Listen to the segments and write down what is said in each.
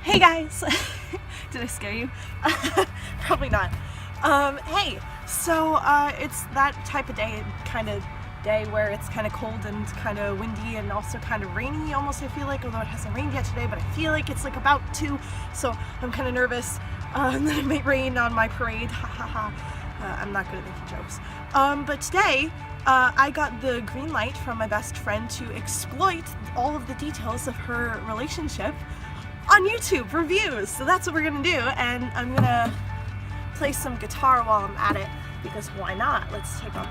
Hey guys! Did I scare you? Probably not. Hey, so it's that type of day where it's kind of cold and kind of windy and also kind of rainy almost, I feel like, although it hasn't rained yet today, but I feel like it's like about to, so I'm kind of nervous that it might rain on my parade. Ha ha ha. I'm not good at making jokes. But today, I got the green light from my best friend to exploit all of the details of her relationship on YouTube for views. So that's what we're gonna do, and I'm gonna play some guitar while I'm at it, because why not? Let's take off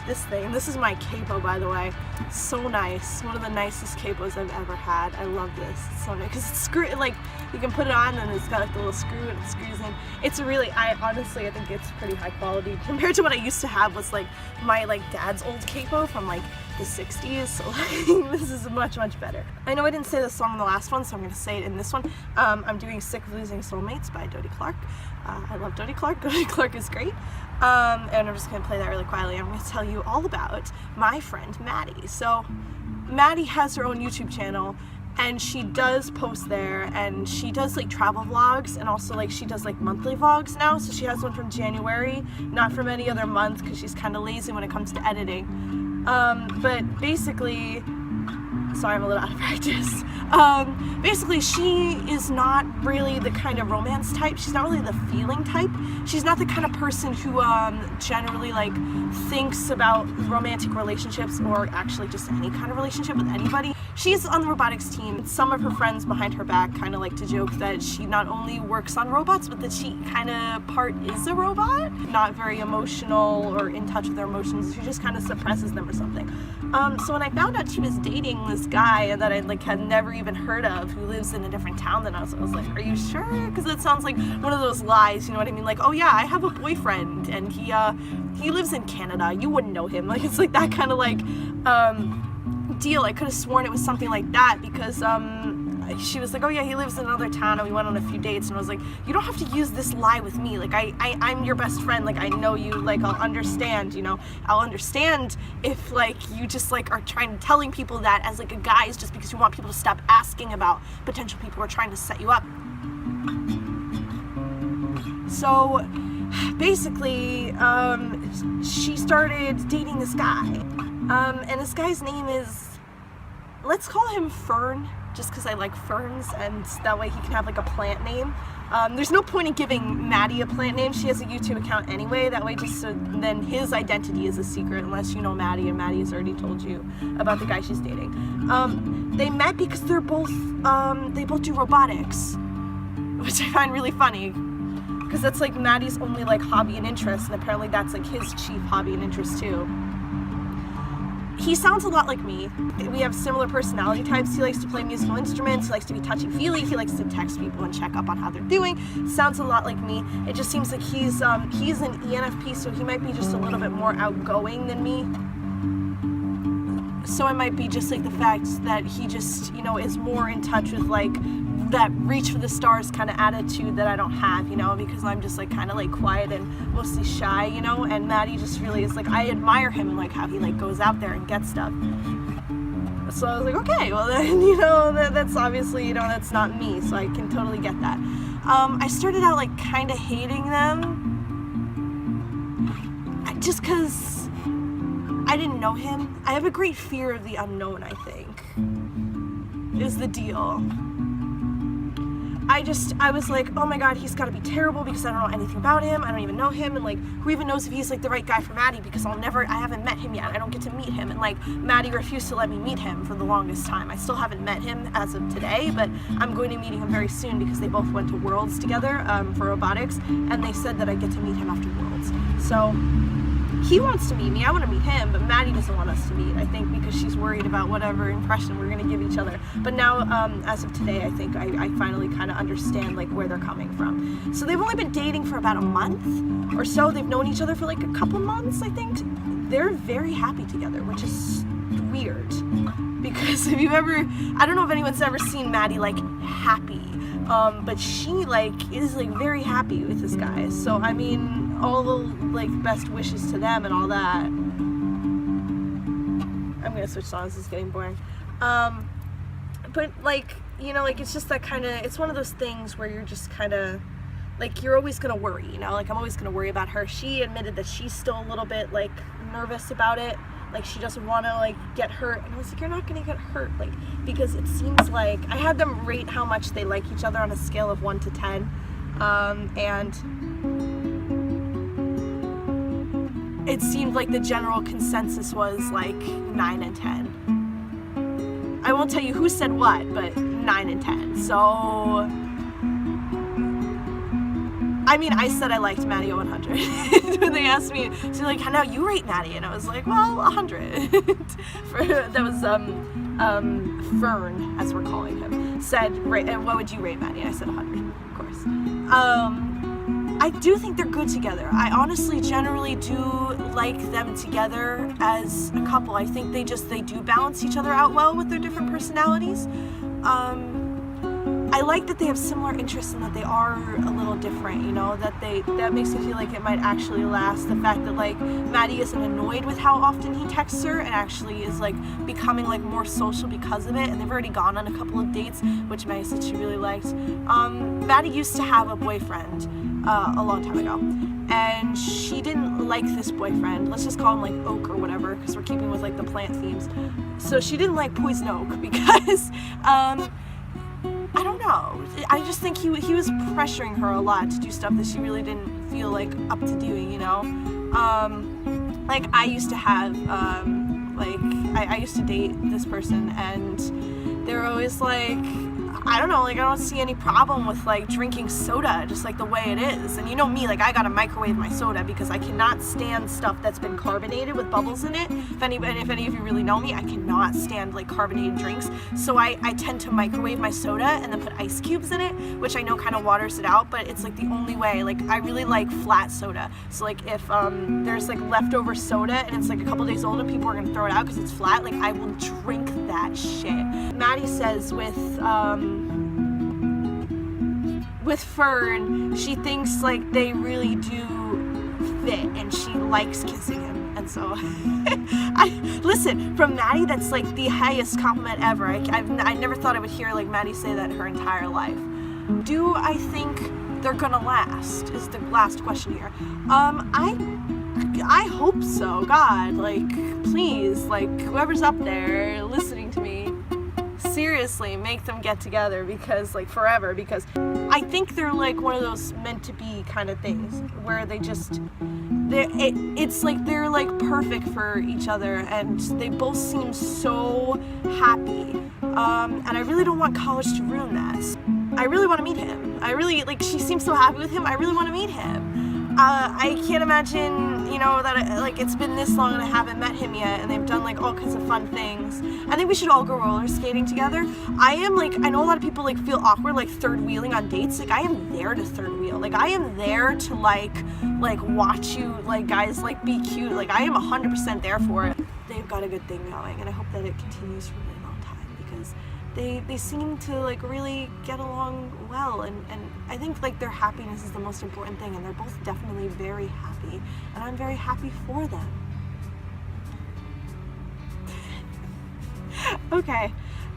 this thing. This is my capo, by the way. So nice. One of the nicest capos I've ever had. I love this. It's so nice because it's like you can put it on and it's got like the little screw and it screws in. It's really, honestly I think it's pretty high quality compared to what I used to have. Was like my dad's old capo from like the 60s. So like, this is much better. I know I didn't say this song in the last one, so I'm gonna say it in this one. I'm doing "Sick of Losing Soulmates" by Dodie Clark. I love Dodie Clark. Dodie Clark is great. And I'm just going to play that really quietly. I'm going to tell you all about my friend Madie. So Madie has her own YouTube channel, and she does post there, and she does like travel vlogs, and also like she does like monthly vlogs now. So she has one from January, not from any other month, because she's kind of lazy when it comes to editing. But basically, sorry, I'm a little out of practice. Basically, she is not really the kind of romance type. She's not really the feeling type. She's not the kind of person who generally like thinks about romantic relationships, or actually just any kind of relationship with anybody. She's on the robotics team. Some of her friends behind her back kind of like to joke that she not only works on robots, but that she kind of part is a robot. Not very emotional or in touch with her emotions. She just kind of suppresses them or something. So when I found out she was dating this guy that I like had never even heard of, who lives in a different town than us, I was like, are you sure? Because it sounds like one of those lies, you know what I mean? Like, oh yeah, I have a boyfriend and he lives in Canada. You wouldn't know him. Like, it's like that kind of like deal. I could have sworn it was something like that, because she was like, oh yeah, he lives in another town and we went on a few dates, and I was like, you don't have to use this lie with me. Like, I'm your best friend. Like, I know you. Like, I'll understand, you know. I'll understand if like you just like are telling people that as like a guise just because you want people to stop asking about potential people who are trying to set you up. So basically, she started dating this guy, and this guy's name is, let's call him Fern, just because I like ferns, and that way he can have like a plant name. There's no point in giving Madie a plant name. She has a YouTube account anyway, that way just so then his identity is a secret, unless you know Madie, and Madie has already told you about the guy she's dating. They met because they both do robotics, which I find really funny, because that's like Madie's only like hobby and interest, and apparently that's like his chief hobby and interest too. He sounds a lot like me. We have similar personality types. He likes to play musical instruments, he likes to be touchy-feely, he likes to text people and check up on how they're doing. Sounds a lot like me. It just seems like he's an ENFP, so he might be just a little bit more outgoing than me. So it might be just like the fact that he just, you know, is more in touch with like that reach for the stars kind of attitude that I don't have, you know, because I'm just like kind of like quiet and mostly shy, you know, and Madie just really is like, I admire him and like how he like goes out there and gets stuff. So I was like, okay, well then, you know, that's obviously, you know, that's not me, so I can totally get that. I started out like kind of hating them, just because I didn't know him. I have a great fear of the unknown, I think, is the deal. I was like, oh my god, he's gotta be terrible because I don't know anything about him, I don't even know him, and like, who even knows if he's like the right guy for Madie, because I haven't met him yet, I don't get to meet him, and like, Madie refused to let me meet him for the longest time. I still haven't met him as of today, but I'm going to be meeting him very soon, because they both went to Worlds together for robotics, and they said that I get to meet him after Worlds. So he wants to meet me, I want to meet him, but Madie doesn't want us to meet, I think, because she's worried about whatever impression we're going to give each other. But now, as of today, I think I finally kind of understand like where they're coming from. So they've only been dating for about a month or so. They've known each other for like a couple months, I think. They're very happy together, which is weird, because if you've ever, I don't know if anyone's ever seen Madie like happy, but she like is like very happy with this guy. So I mean, all the like best wishes to them and all that. I'm gonna switch songs, this is getting boring. But like, you know, like, it's just that kind of, it's one of those things where you're just kind of, like, you're always gonna worry, you know, like, I'm always gonna worry about her. She admitted that she's still a little bit, like, nervous about it, like, she doesn't want to, like, get hurt, and I was like, you're not gonna get hurt, like, because it seems like, I had them rate how much they like each other on a scale of 1 to 10, and it seemed like the general consensus was, like, 9 and 10. I won't tell you who said what, but 9 and 10, so... I mean, I said I liked Madie a 100. When they asked me, she's like, how now you rate Madie? And I was like, well, 100. That was, Fern, as we're calling him, said, what would you rate Madie? I said 100, of course. I do think they're good together. I honestly generally do like them together as a couple. I think they do balance each other out well with their different personalities. I like that they have similar interests and that they are a little different, you know, that makes me feel like it might actually last. The fact that, like, Madie isn't annoyed with how often he texts her and actually is, like, becoming, like, more social because of it, and they've already gone on a couple of dates, which Madie said she really liked. Madie used to have a boyfriend a long time ago, and she didn't like this boyfriend. Let's just call him, like, Oak or whatever, because we're keeping with, like, the plant themes. So she didn't like Poison Oak because, I don't know. I just think he was pressuring her a lot to do stuff that she really didn't feel like up to doing, you know? Like, I used to have, I used to date this person, and they were always like, I don't know, like, I don't see any problem with, like, drinking soda just, like, the way it is. And you know me, like, I gotta microwave my soda because I cannot stand stuff that's been carbonated with bubbles in it. If any of you really know me, I cannot stand, like, carbonated drinks. So I tend to microwave my soda and then put ice cubes in it, which I know kind of waters it out, but it's, like, the only way. Like, I really like flat soda. So, like, if there's, like, leftover soda and it's, like, a couple days old and people are gonna throw it out because it's flat, like, I will drink that shit. Madie says with Fern, she thinks, like, they really do fit, and she likes kissing him, and so listen, from Madie, that's, like, the highest compliment ever. I never thought I would hear, like, Madie say that her entire life. Do I think they're gonna last, is the last question here. I hope so. God, like, please, like, whoever's up there listening to me, seriously, make them get together, because, like, forever, because I think they're, like, one of those meant to be kind of things where it's like they're, like, perfect for each other, and they both seem so happy, and I really don't want college to ruin that. I really want to meet him. I really, like, she seems so happy with him, I really want to meet him. I can't imagine, you know, that, like, it's been this long and I haven't met him yet, and they've done, like, all kinds of fun things. I think we should all go roller skating together. I know a lot of people, like, feel awkward, like, third wheeling on dates. Like, I am there to third wheel. Like, I am there to, like, watch you, like, guys, like, be cute. Like, I am 100% there for it. They've got a good thing going, and I hope that it continues for a really long time, because they seem to, like, really get along well, and I think, like, their happiness is the most important thing, and they're both definitely very happy, and I'm very happy for them. Okay,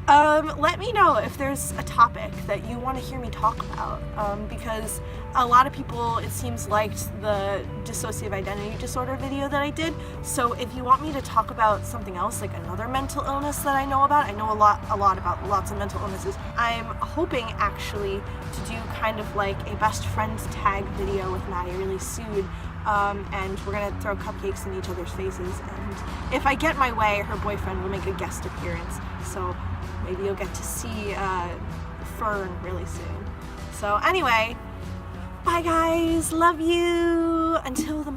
let me know if there's a topic that you want to hear me talk about, because a lot of people, it seems, liked the dissociative identity disorder video that I did. So if you want me to talk about something else, like another mental illness that I know about, I know a lot about lots of mental illnesses. I'm hoping actually to do kind of like a best friends tag video with Madie really soon. And we're gonna throw cupcakes in each other's faces, and if I get my way, her boyfriend will make a guest appearance, so maybe you'll get to see Fern really soon. So anyway, bye guys, love you, until the